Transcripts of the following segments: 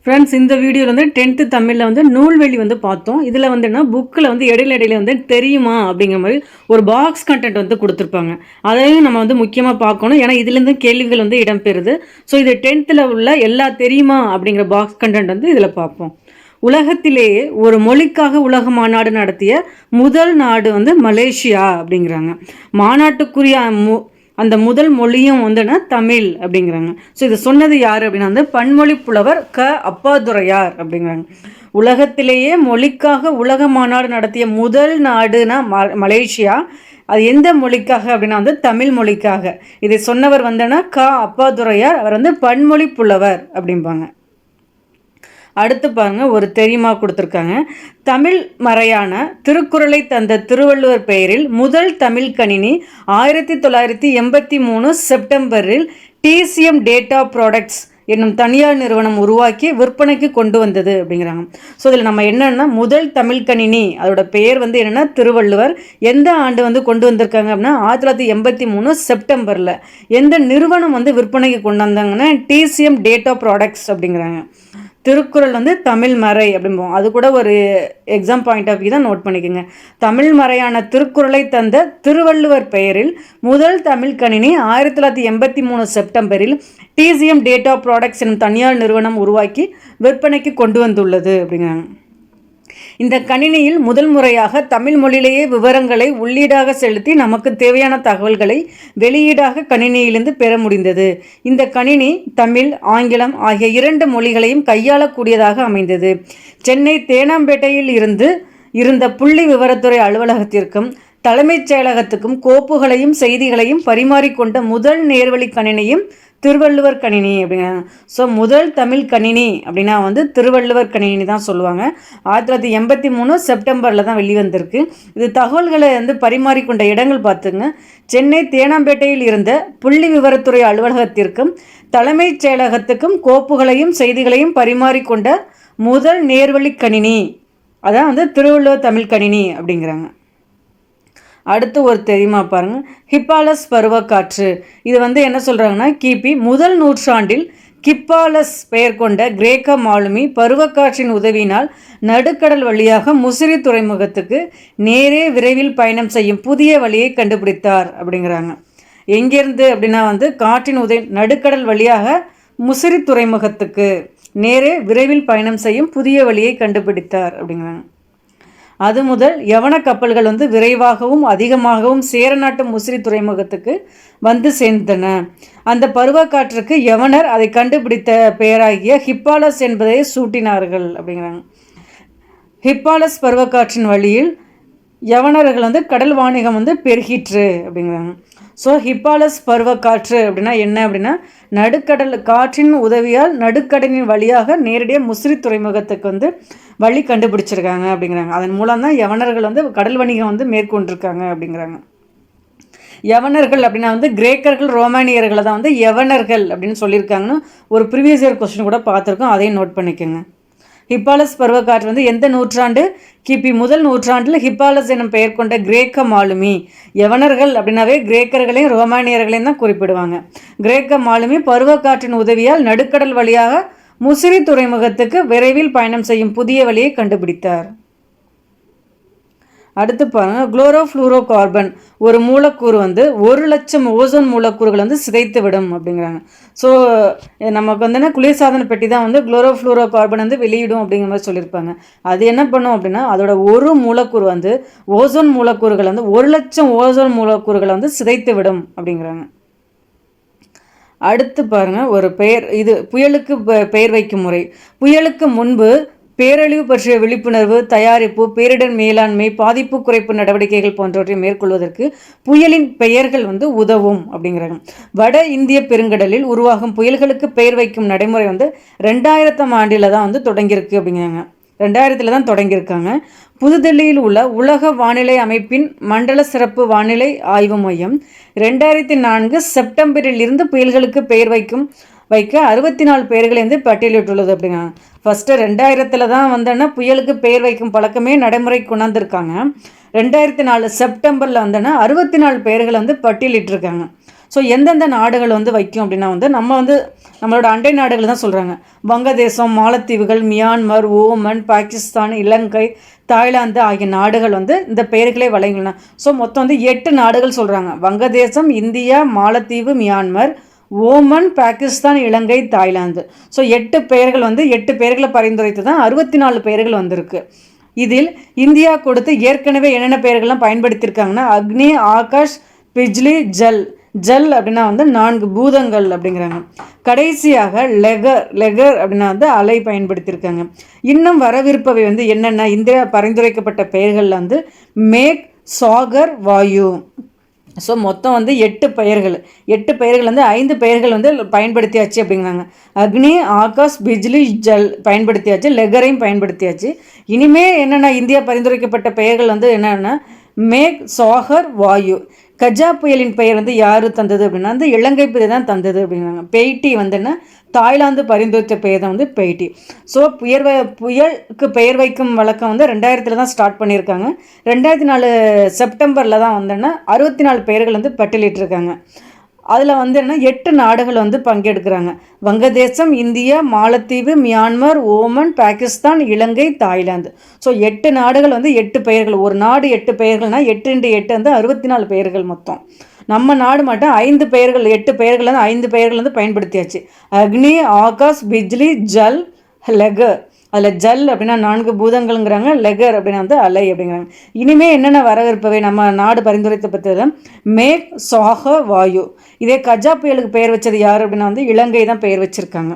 Friends, இந்த வீடியோவில் வந்து 10th தமிழில் வந்து நூல்வெளி வந்து பார்த்தோம். இதில் வந்துன்னா புக்கில் வந்து இடையில வந்து தெரியுமா அப்படிங்கிற மாதிரி ஒரு பாக்ஸ் கண்டென்ட் வந்து கொடுத்துருப்பாங்க. அதையும் நம்ம வந்து முக்கியமாக பார்க்கணும். ஏன்னா இதுலேருந்து கேள்விகள் வந்து இடம்பெறுது. ஸோ இது 10th உள்ள எல்லா தெரியுமா அப்படிங்கிற பாக்ஸ் கண்டென்ட் வந்து இதில் பார்ப்போம். உலகத்திலேயே ஒரு மொழிக்காக உலக மாநாடு நடத்திய முதல் நாடு வந்து மலேசியா அப்படிங்கிறாங்க. மாநாட்டுக்குரிய அந்த முதல் மொழியும் வந்துன்னா தமிழ் அப்படிங்கிறாங்க. ஸோ இது சொன்னது யார் அப்படின்னா வந்து பன்மொழி புலவர் அப்பாதுரையார் அப்படிங்கிறாங்க. உலகத்திலேயே மொழிக்காக உலக மாநாடு நடத்திய முதல் நாடுனா மலேசியா. அது எந்த மொழிக்காக அப்படின்னா வந்து தமிழ் மொழிக்காக. இதை சொன்னவர் வந்துன்னா அப்பாதுரையார். அவர் வந்து பன்மொழி புலவர் அப்படிம்பாங்க. அடுத்து பாருங்க, ஒரு தெரியுமா கொடுத்துருக்காங்க. தமிழ் மறையான திருக்குறளை தந்த திருவள்ளுவர் பெயரில் முதல் தமிழ் கணினி 1983 செப்டம்பரில் டிசிஎம் டேட்டா ப்ராடக்ட்ஸ் என்னும் தனியார் நிறுவனம் உருவாக்கி விற்பனைக்கு கொண்டு வந்தது அப்படிங்கிறாங்க. ஸோ இதில் நம்ம என்னென்னா முதல் தமிழ் கணினி அதோட பெயர் வந்து என்னென்னா திருவள்ளுவர். எந்த ஆண்டு வந்து கொண்டு வந்திருக்காங்க அப்படின்னா 1983 செப்டம்பரில். எந்த நிறுவனம் வந்து விற்பனைக்கு கொண்டு வந்தாங்கன்னா டிசிஎம் டேட்டா ப்ராடக்ட்ஸ் அப்படிங்கிறாங்க. திருக்குறள் வந்து தமிழ் மறை அப்படிம்போம். அது கூட ஒரு எக்ஸாம் பாயிண்ட் ஆஃப் வியூ தான் நோட் பண்ணிக்கோங்க. தமிழ் மறையான திருக்குறளை தந்த திருவள்ளுவர் பெயரில் முதல் தமிழ் கணினி 1983 செப்டம்பரில் டிசிஎம் டேட்டா ப்ராடக்ட்ஸ் எனும் தனியார் நிறுவனம் உருவாக்கி விற்பனைக்கு கொண்டு வந்துள்ளது அப்படிங்கிறாங்க. இந்த கணினியில் முதல் முறையாக தமிழ் மொழியிலேயே விவரங்களை உள்ளீடாக செலுத்தி நமக்கு தேவையான தகவல்களை வெளியீடாக கணினியிலிருந்து பெற முடிந்தது. இந்த கணினி தமிழ், ஆங்கிலம் ஆகிய 2 மொழிகளையும் கையாளக்கூடியதாக அமைந்தது. சென்னை தேனாம்பேட்டையில் இருந்த புள்ளி விவரத்துறை அலுவலகத்திற்கும் தலைமைச் செயலகத்துக்கும் கோப்புகளையும் செய்திகளையும் பரிமாறிக்கொண்ட முதல் நேர்வழி கணினியும் திருவள்ளுவர் கணினி அப்படிங்கிறாங்க. ஸோ முதல் தமிழ் கணினி அப்படின்னா வந்து திருவள்ளுவர் கணினி தான் சொல்லுவாங்க. 1983 செப்டம்பரில் தான் வெளிவந்திருக்கு. இது தகவல்களை வந்து பரிமாறிக்கொண்ட இடங்கள் பார்த்துங்க. சென்னை தேனாம்பேட்டையில் இருந்த புள்ளி விவரத்துறை அலுவலகத்திற்கும் தலைமைச் செயலகத்துக்கும் கோப்புகளையும் செய்திகளையும் பரிமாறிக்கொண்ட முதல் நேர்வழி கணினி அதான் வந்து திருவள்ளுவர் தமிழ் கணினி அப்படிங்கிறாங்க. அடுத்து ஒரு தெரியுமா பாருங்க, ஹிப்பாலஸ் பருவக்காற்று. இது வந்து என்ன சொல்கிறாங்கன்னா கிபி முதல் நூற்றாண்டில் கிப்பாலஸ் பெயர் கொண்ட கிரேக்க மாலுமி பருவக்காற்றின் உதவியினால் நடுக்கடல் வழியாக முசிறி துறைமுகத்துக்கு நேரே விரைவில் பயணம் செய்யும் புதிய வழியை கண்டுபிடித்தார் அப்படிங்கிறாங்க. எங்கேருந்து அப்படின்னா வந்து காற்றின் நடுக்கடல் வழியாக முசிறி துறைமுகத்துக்கு நேரே விரைவில் பயணம் செய்யும் புதிய வழியை கண்டுபிடித்தார் அப்படிங்கிறாங்க. அது முதல் யவன கப்பல்கள் வந்து விரைவாகவும் அதிகமாகவும் சேரநாட்டு முசிறி துறைமுகத்துக்கு வந்து சேர்ந்தன. அந்த பருவக்காற்றுக்கு யவனர் அதை கண்டுபிடித்த பெயராகிய ஹிப்பாலஸ் என்பதை சூட்டினார்கள் அப்படிங்கிறாங்க. ஹிப்பாலஸ் பருவக்காற்றின் வழியில் யவனர்கள் வந்து கடல் வாணிகம் வந்து பெருகிற்று அப்படிங்கிறாங்க. ஸோ ஹிப்பாலஸ் பருவக்காற்று அப்படின்னா என்ன அப்படின்னா நடுக்கடல் காற்றின் உதவியால் நடுக்கடலின் வழியாக நேரடியாக முசிறி துறைமுகத்துக்கு வந்து வழி கண்டுபிடிச்சிருக்காங்க அப்படிங்கிறாங்க. அதன் மூலம் தான் யவனர்கள் வந்து கடல் வணிகம் வந்து மேற்கொண்டிருக்காங்க அப்படிங்கிறாங்க. யவனர்கள் அப்படின்னா வந்து கிரேக்கர்கள் ரோமானியர்களை தான் வந்து யவனர்கள் அப்படின்னு சொல்லியிருக்காங்கன்னு ஒரு ப்ரீவியஸ் இயர் கொஸ்டின் கூட பார்த்துருக்கோம். அதையும் நோட் பண்ணிக்கோங்க. ஹிப்பாலஸ் பருவக்காற்று வந்து எந்த நூற்றாண்டு? கிபி முதல் நூற்றாண்டில் ஹிப்பாலஸ் எனும் பெயர் கொண்ட கிரேக்க மாலுமி. யவனர்கள் அப்படின்னாவே கிரேக்கர்களையும் ரோமானியர்களையும் தான் குறிப்பிடுவாங்க. கிரேக்க மாலுமி பருவக்காற்றின் உதவியால் நடுக்கடல் வழியாக முசிறி துறைமுகத்துக்கு விரைவில் பயணம் செய்யும் புதிய வழியை கண்டுபிடித்தார். அடுத்து பாருங்கள், குளோரோஃப்ளூரோ கார்பன் ஒரு மூலக்கூறு வந்து 1,00,000 ஓசோன் மூலக்கூறுகள் வந்து சிதைத்து விடும் அப்படிங்கிறாங்க. ஸோ நமக்கு வந்து குளிர்சாதன பெட்டி தான் வந்து குளோரோஃப்ளூரோ கார்பன் வந்து வெளியிடும் அப்படிங்கிற மாதிரி சொல்லியிருப்பாங்க. அது என்ன பண்ணும் அப்படின்னா அதோட ஒரு மூலக்கூறு வந்து ஓசோன் மூலக்கூறுகள் வந்து 1,00,000 ஓசோன் மூலக்கூறுகளை வந்து சிதைத்து விடும் அப்படிங்கிறாங்க. அடுத்து பாருங்கள், ஒரு பெயர் இது புயலுக்கு பெயர் வைக்கும் முறை. புயலுக்கு முன்பு பேரழிவு பற்றிய விழிப்புணர்வு, தயாரிப்பு, பேரிடர் மேலாண்மை, பாதிப்பு குறைப்பு நடவடிக்கைகள் போன்றவற்றை மேற்கொள்வதற்கு புயலின் பெயர்கள் வந்து உதவும் அப்படிங்கிறாங்க. வட இந்திய பெருங்கடலில் உருவாகும் புயல்களுக்கு பெயர் வைக்கும் நடைமுறை வந்து 2000ஆம் ஆண்டில் தான் வந்து தொடங்கியிருக்கு அப்படிங்கிறாங்க. 2000 தான் தொடங்கியிருக்காங்க. புதுதில்லியில் உள்ள உலக வானிலை அமைப்பின் மண்டல சிறப்பு வானிலை ஆய்வு மையம் 2004 செப்டம்பரில் இருந்து புயல்களுக்கு பெயர் வைக்க 64 பெயர்களை வந்து பட்டியலிட்டுள்ளது அப்படிங்கிறாங்க. ஃபஸ்ட்டு 2000 தான் வந்தோன்னா புயலுக்கு பெயர் வைக்கும் பழக்கமே நடைமுறை கொண்டாந்துருக்காங்க. 2004 செப்டம்பரில் வந்தோன்னா 64 பெயர்களை வந்து பட்டியலிட்டிருக்காங்க. ஸோ எந்தெந்த நாடுகள் வந்து வைக்கும் அப்படின்னா வந்து நம்மளோட அண்டை நாடுகள் தான் சொல்கிறாங்க. வங்கதேசம், மாலத்தீவுகள், மியான்மர், ஓமன், பாகிஸ்தான், இலங்கை, தாய்லாந்து ஆகிய நாடுகள் வந்து இந்த பெயர்களே வழங்கின. ஸோ மொத்தம் வந்து 8 நாடுகள் சொல்கிறாங்க. வங்கதேசம், இந்தியா, மாலத்தீவு, மியான்மர், ஓமன், பாகிஸ்தான், இலங்கை, தாய்லாந்து. ஸோ 8 பெயர்கள் வந்து 8 பெயர்களை பரிந்துரைத்து தான் 64 பெயர்கள் வந்திருக்கு. இதில் இந்தியா கொடுத்து ஏற்கனவே என்னென்ன பெயர்கள்லாம் பயன்படுத்தியிருக்காங்கன்னா அக்னி, ஆகாஷ், பிஜ்லி, ஜல். ஜல் அப்படின்னா வந்து 4 பூதங்கள் அப்படிங்கிறாங்க. கடைசியாக லெகர் அப்படின்னா வந்து அலை பயன்படுத்தியிருக்காங்க. இன்னும் வரவிருப்பவை வந்து என்னென்ன இந்தியா பரிந்துரைக்கப்பட்ட பெயர்களில் வந்து மேக், சாகர், வாயு. ஸோ மொத்தம் வந்து 8 பெயர்கள் வந்து 5 பெயர்கள் வந்து பயன்படுத்தியாச்சு அப்படிங்கிறாங்க. அக்னி, ஆகாஷ், பிஜ்லி, ஜல் பயன்படுத்தியாச்சு, லெகரையும் பயன்படுத்தியாச்சு. இனிமே என்னென்ன இந்தியா பரிந்துரைக்கப்பட்ட பெயர்கள் வந்து என்னென்னா மேக், சாகர், வாயு. கஜா புயலின் பெயர் வந்து யார் தந்தது அப்படின்னா வந்து இலங்கை பெயர் தான் தந்தது அப்படிங்கிறாங்க. பெய்ட்டி வந்துன்னா தாய்லாந்து பரிந்துரைத்த பெயர் தான் வந்து பெய்ட்டி. ஸோ புயலுக்கு பெயர் வைக்கும் வழக்கம் வந்து 2000 தான் ஸ்டார்ட் பண்ணியிருக்காங்க. 2004 செப்டம்பரில் தான் வந்துன்னா 64 பெயர்கள் வந்து பட்டியலிட்டிருக்காங்க. அதில் வந்து என்ன 8 நாடுகள் வந்து பங்கெடுக்கிறாங்க. வங்கதேசம், இந்தியா, மாலத்தீவு, மியான்மர், ஓமன், பாகிஸ்தான், இலங்கை, தாய்லாந்து. ஸோ 8 நாடுகள் வந்து 8 பெயர்கள். ஒரு நாடு 8 பெயர்கள்னால் 8 × 8 வந்து 64 பெயர்கள் மொத்தம். நம்ம நாடு மட்டும் 5 பெயர்கள் 8 பெயர்கள் வந்து 5 பெயர்கள் வந்து பயன்படுத்தியாச்சு. அக்னி, ஆகாஷ், பிஜ்லி, ஜல், லெகர். அதில் ஜல் அப்படின்னா 4 பூதங்கள்ங்கிறாங்க, லெகர் அப்படின்னா வந்து அலை அப்படிங்கிறாங்க. இனிமேல் என்னென்ன வரவிருப்பவை நம்ம நாடு பரிந்துரைத்த பற்றி மேக், சாக, வாயு. இதே கஜா புயலுக்கு பெயர் வச்சது யார் அப்படின்னா வந்து இலங்கை தான் பெயர் வச்சுருக்காங்க.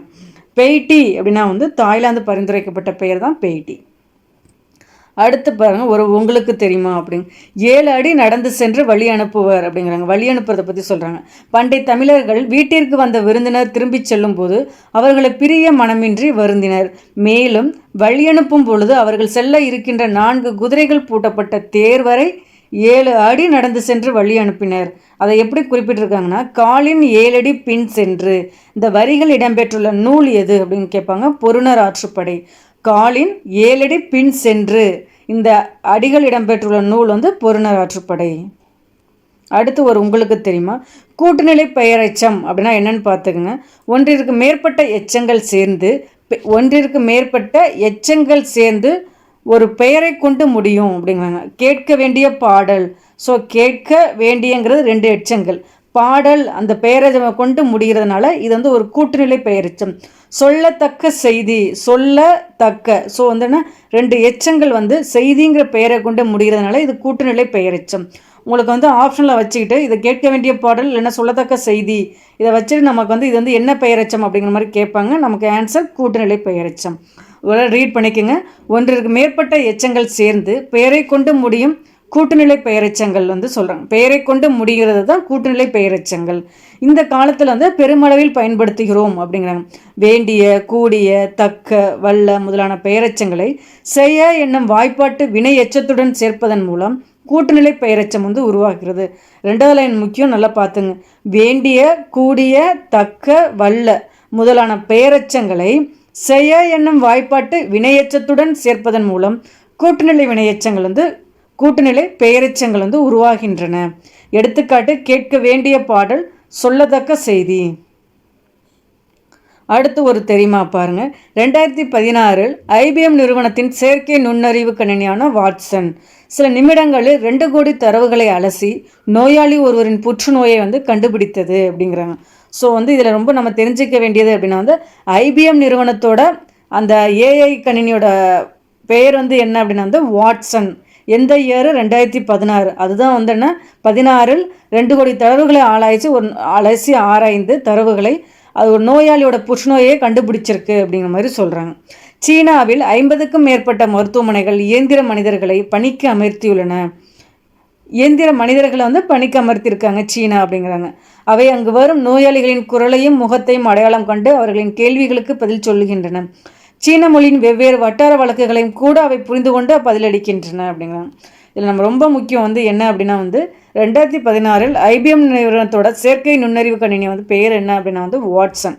பெய்ட்டி அப்படின்னா வந்து தாய்லாந்து பரிந்துரைக்கப்பட்ட பெயர் தான் பெய்ட்டி. அடுத்து பாருங்கள், உங்களுக்கு தெரியுமா அப்படிங்க 7 அடி நடந்து சென்று வழி அனுப்புவர் அப்படிங்கிறாங்க. வழி அனுப்புறதை பற்றி சொல்கிறாங்க. பண்டை தமிழர்கள் வீட்டிற்கு வந்த விருந்தினர் திரும்பி செல்லும் போது அவர்களை பிரிய மனமின்றி வருந்தினர். மேலும் வழி அனுப்பும் பொழுது அவர்கள் செல்ல இருக்கின்ற 4 குதிரைகள் பூட்டப்பட்ட தேர் வரை 7 அடி நடந்து சென்று வழி அனுப்பினர். அதை எப்படி குறிப்பிட்டிருக்காங்கன்னா காலின் 7 அடி பின் சென்று. இந்த வரிகள் இடம்பெற்றுள்ள நூல் எது அப்படின்னு கேட்பாங்க. பொருணர் ஆற்றுப்படை. காலின் 7 அடி பின் சென்று. இந்த அடிகள் இடம்பெற்றுள்ள நூல் வந்து பொருணர் ஆற்றுப்படை. அடுத்து உங்களுக்கு தெரியுமா கூட்டுநிலை பெயரெச்சம் அப்படின்னா என்னன்னு பார்த்துக்குங்க. ஒன்றிற்கு மேற்பட்ட எச்சங்கள் சேர்ந்து ஒரு பெயரை கொண்டு முடியும் அப்படிங்கிறாங்க. கேட்க வேண்டிய பாடல். ஸோ கேட்க வேண்டியங்கிறது 2 எச்சங்கள். பாடல் அந்த பெயரை கொண்டு முடிகிறதுனால இது வந்து ஒரு கூட்டுநிலை பெயரெச்சம். சொல்லத்தக்க செய்தி, சொல்லத்தக்க. ஸோ வந்துன்னா 2 எச்சங்கள் வந்து செய்திங்கிற பெயரை கொண்டு முடிகிறதுனால இது கூட்டுநிலை பெயரெச்சம். உங்களுக்கு வந்து ஆப்ஷனில் வச்சுக்கிட்டு இதை கேட்க வேண்டிய பாடல் இல்லைன்னா சொல்லத்தக்க செய்தி இதை வச்சுட்டு நமக்கு வந்து இது வந்து என்ன பெயரெச்சம் அப்படிங்கிற மாதிரி கேட்பாங்க. நமக்கு ஆன்சர் கூட்டுநிலை பெயரெச்சம். ரீட் பண்ணிக்கோங்க. ஒன்றிற்கு மேற்பட்ட எச்சங்கள் சேர்ந்து பெயரை கொண்டு முடியும் கூட்டுநிலை பெயரெச்சங்கள் வந்து சொல்கிறாங்க. பெயரை கொண்டு முடிகிறது தான் கூட்டுநிலை பெயரெச்சங்கள். இந்த காலத்தில் வந்து பெருமளவில் பயன்படுத்துகிறோம் அப்படிங்கிறாங்க. வேண்டிய, கூடிய, தக்க, வல்ல முதலான பெயரெச்சங்களை செய்ய என்னும் வாய்ப்பாட்டு வினை எச்சத்துடன் சேர்ப்பதன் மூலம் கூட்டுநிலை பெயரெச்சம் வந்து உருவாகிறது. 2வது லைன் முக்கியம், நல்லா பார்த்துங்க. வேண்டிய, கூடிய, தக்க, வல்ல முதலான பெயரெச்சங்களை செய்ய என்னும் வாய்ப்பாட்டு வினையெச்சத்துடன் சேர்ப்பதன் மூலம் கூட்டுநிலை பெயரெச்சங்கள் வந்து உருவாகின்றன. எடுத்துக்காட்டு கேட்க வேண்டிய பாடல், சொல்லத்தக்க செய்தி. அடுத்து தெரியுமா பாருங்க. 2016 IBM நிறுவனத்தின் செயற்கை நுண்ணறிவு கணினியான வாட்சன் சில நிமிடங்களில் 2 கோடி தரவுகளை அலசி நோயாளி ஒருவரின் புற்றுநோயை வந்து கண்டுபிடித்தது அப்படிங்கிறாங்க. ஸோ வந்து இதில் ரொம்ப நம்ம தெரிஞ்சிக்க வேண்டியது அப்படின்னா வந்து IBM நிறுவனத்தோட அந்த AI கணினியோட பெயர் வந்து என்ன அப்படின்னா வந்து வாட்சன். எந்த இயர்? 2016. அதுதான் வந்து என்ன 16 2 கோடி தரவுகளை அலசி ஆராய்ந்து தரவுகளை அது ஒரு நோயாளியோட புற்றுநோயை கண்டுபிடிச்சிருக்கு அப்படிங்கிற மாதிரி சொல்கிறாங்க. சீனாவில் 50க்கும் மேற்பட்ட மருத்துவமனைகள் இயந்திர மனிதர்களை பணிக்கு அமர்த்தியுள்ளன. இயந்திர மனிதர்களை வந்து பணிக்கு அமர்த்தியிருக்காங்க சீனா அப்படிங்கிறாங்க. அவை அங்கு வரும் நோயாளிகளின் குரலையும் முகத்தையும் அடையாளம் கண்டு அவர்களின் கேள்விகளுக்கு பதில் சொல்லுகின்றன. சீன மொழியின் வெவ்வேறு வட்டார வழக்குகளையும் கூட அவை புரிந்து கொண்டு பதிலளிக்கின்றன அப்படிங்கிறாங்க. இதில் நம்ம ரொம்ப முக்கியம் வந்து என்ன அப்படின்னா வந்து 2016 IBM நிறுவனத்தோட செயற்கை நுண்ணறிவு கணினி வந்து பெயர் என்ன அப்படின்னா வந்து வாட்சன்.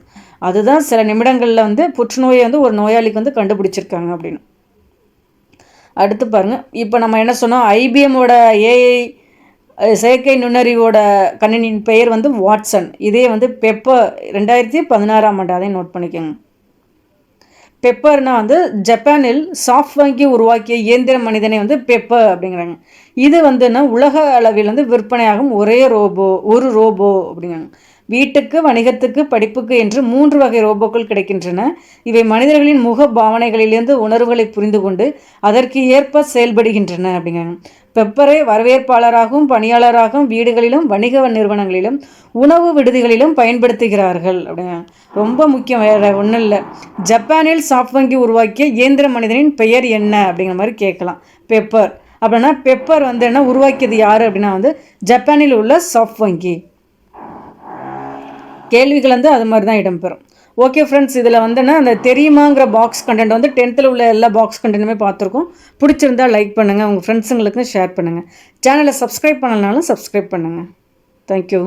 அதுதான் சில நிமிடங்களில் வந்து புற்றுநோயை வந்து ஒரு நோயாளிக்கு வந்து கண்டுபிடிச்சிருக்காங்க அப்படின்னு. அடுத்து பாருங்கள், இப்போ நம்ம என்ன சொன்னோம், IBMோட AI செயற்கை நுண்ணறிவோட கணினியின் பெயர் வந்து வாட்சன். இதே வந்து பெப்பர் 2016ஆம் ஆண்டு, அதையும் நோட் பண்ணிக்கோங்க. பெப்பர்னா வந்து ஜப்பானில் சாஃப்ட் வங்கி உருவாக்கிய இயந்திர மனிதனை வந்து பெப்பர் அப்படிங்கிறாங்க. இது வந்துன்னா உலக அளவில் வந்து விற்பனையாகும் ஒரு ரோபோ அப்படிங்கிறாங்க. வீட்டுக்கு, வணிகத்துக்கு, படிப்புக்கு என்று 3 வகை ரோபோக்கள் கிடைக்கின்றன. இவை மனிதர்களின் முக பாவனைகளிலிருந்து உணர்வுகளை புரிந்து கொண்டு அதற்கு ஏற்ப செயல்படுகின்றன அப்படிங்கிறாங்க. பெப்பரை வரவேற்பாளராகவும் பணியாளராகவும் வீடுகளிலும் வணிக நிறுவனங்களிலும் உணவு விடுதிகளிலும் பயன்படுத்துகிறார்கள் அப்படிங்கிறாங்க. ரொம்ப முக்கியம், வேறு ஒன்றும் இல்லை. ஜப்பானில் சாஃப்ட் வங்கி உருவாக்கிய இயந்திர மனிதனின் பெயர் என்ன அப்படிங்கிற மாதிரி கேட்கலாம். பெப்பர் அப்படின்னா பெப்பர் வந்து என்ன உருவாக்கியது யார் அப்படின்னா வந்து ஜப்பானில் உள்ள சாஃப்ட் வங்கி. கேள்விகள் வந்து அது மாதிரி தான் இடம்பெறும். ஓகே ஃப்ரெண்ட்ஸ், இதில் வந்துன்னா அந்த தெரியுமாங்கிற பாக்ஸ் கண்டென்ட் வந்து 10th உள்ள எல்லா பாக்ஸ் கண்டென்ட்டுமே பார்த்துருக்கோம். பிடிச்சிருந்தா லைக் பண்ணுங்கள், உங்கள் ஃப்ரெண்ட்ஸுங்களுக்கு ஷேர் பண்ணுங்கள். சேனலை சப்ஸ்கிரைப் பண்ணலனாலும் சப்ஸ்கிரைப் பண்ணுங்கள். தேங்க்யூ.